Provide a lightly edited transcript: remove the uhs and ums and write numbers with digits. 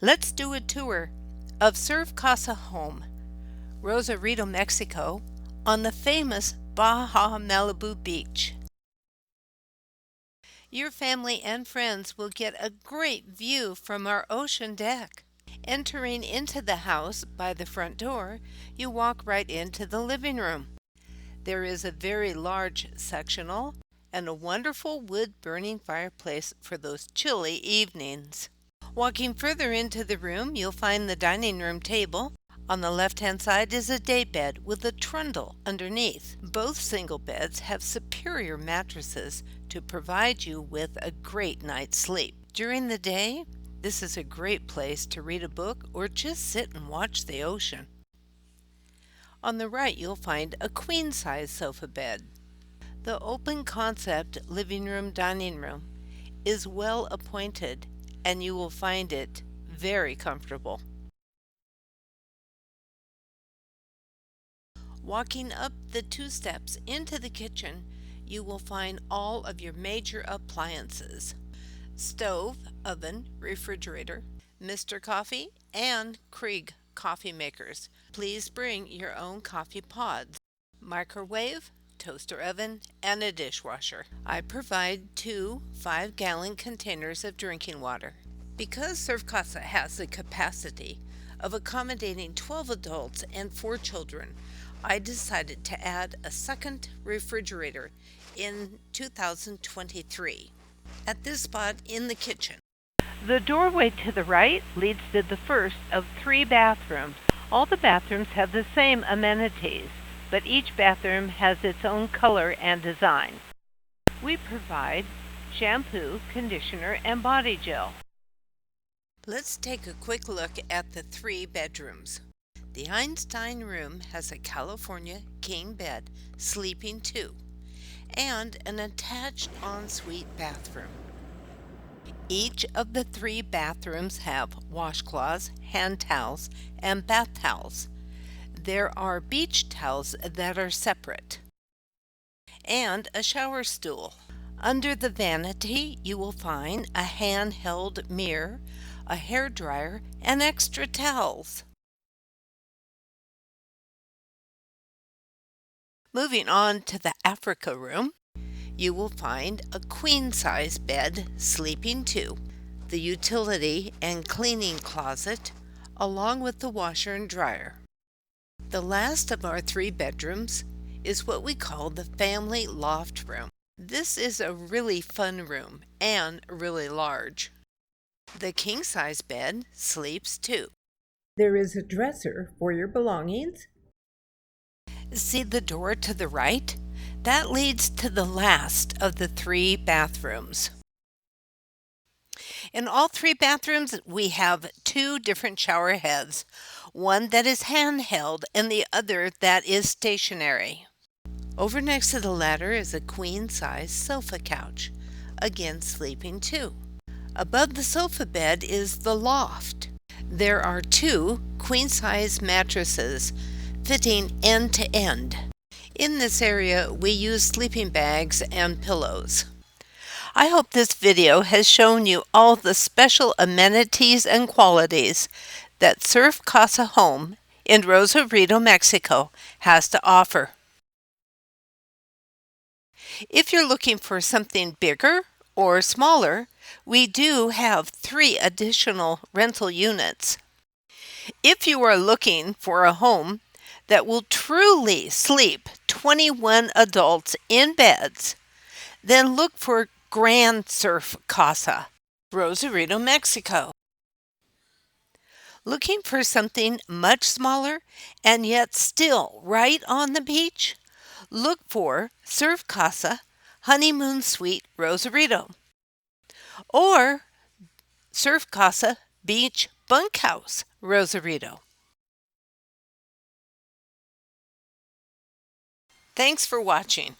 Let's do a tour of Surf Casa Home, Rosarito, Mexico, on the famous Baja Malibu beach. Your family and friends will get a great view from our ocean deck. Entering into the house by the front door, you walk right into the living room. There is a very large sectional and a wonderful wood-burning fireplace for those chilly evenings. Walking further into the room, you'll find the dining room table. On the left-hand side is a daybed with a trundle underneath. Both single beds have superior mattresses to provide you with a great night's sleep. During the day, this is a great place to read a book or just sit and watch the ocean. On the right, you'll find a queen-size sofa bed. The open concept living room dining room is well appointed and you will find it very comfortable. Walking up the 2 steps into the kitchen, you will find all of your major appliances: stove, oven, refrigerator, Mr. Coffee, and Krieg coffee makers. Please bring your own coffee pods, microwave, toaster oven, and a dishwasher. I provide 2 5-gallon containers of drinking water. Because Surf Casa has the capacity of accommodating 12 adults and 4 children, I decided to add a second refrigerator in 2023 at this spot in the kitchen. The doorway to the right leads to the first of 3 bathrooms. All the bathrooms have the same amenities, but each bathroom has its own color and design. We provide shampoo, conditioner, and body gel. Let's take a quick look at the 3 bedrooms. The Einstein room has a California king bed, sleeping 2, and an attached ensuite bathroom. Each of the 3 bathrooms have washcloths, hand towels, and bath towels. There are beach towels that are separate, and a shower stool. Under the vanity, you will find a handheld mirror, a hair dryer, and extra towels. Moving on to the Africa room, you will find a queen-size bed, sleeping 2, the utility and cleaning closet, along with the washer and dryer. The last of our 3 bedrooms is what we call the family loft room. This is a really fun room and really large. The king-size bed sleeps 2. There is a dresser for your belongings. See the door to the right? That leads to the last of the 3 bathrooms. In all 3 bathrooms, we have 2 different shower heads, one that is handheld and the other that is stationary. Over next to the ladder is a queen-size sofa couch, again sleeping 2. Above the sofa bed is the loft. There are 2 queen-size mattresses fitting end to end. In this area, we use sleeping bags and pillows. I hope this video has shown you all the special amenities and qualities that Surf Casa Home in Rosarito, Mexico has to offer. If you're looking for something bigger or smaller, we do have 3 additional rental units. If you are looking for a home that will truly sleep 21 adults in beds, then look for Grand Surf Casa, Rosarito, Mexico. Looking for something much smaller and yet still right on the beach? Look for Surf Casa Honeymoon Suite, Rosarito, or Surf Casa Beach Bunkhouse, Rosarito. Thanks for watching.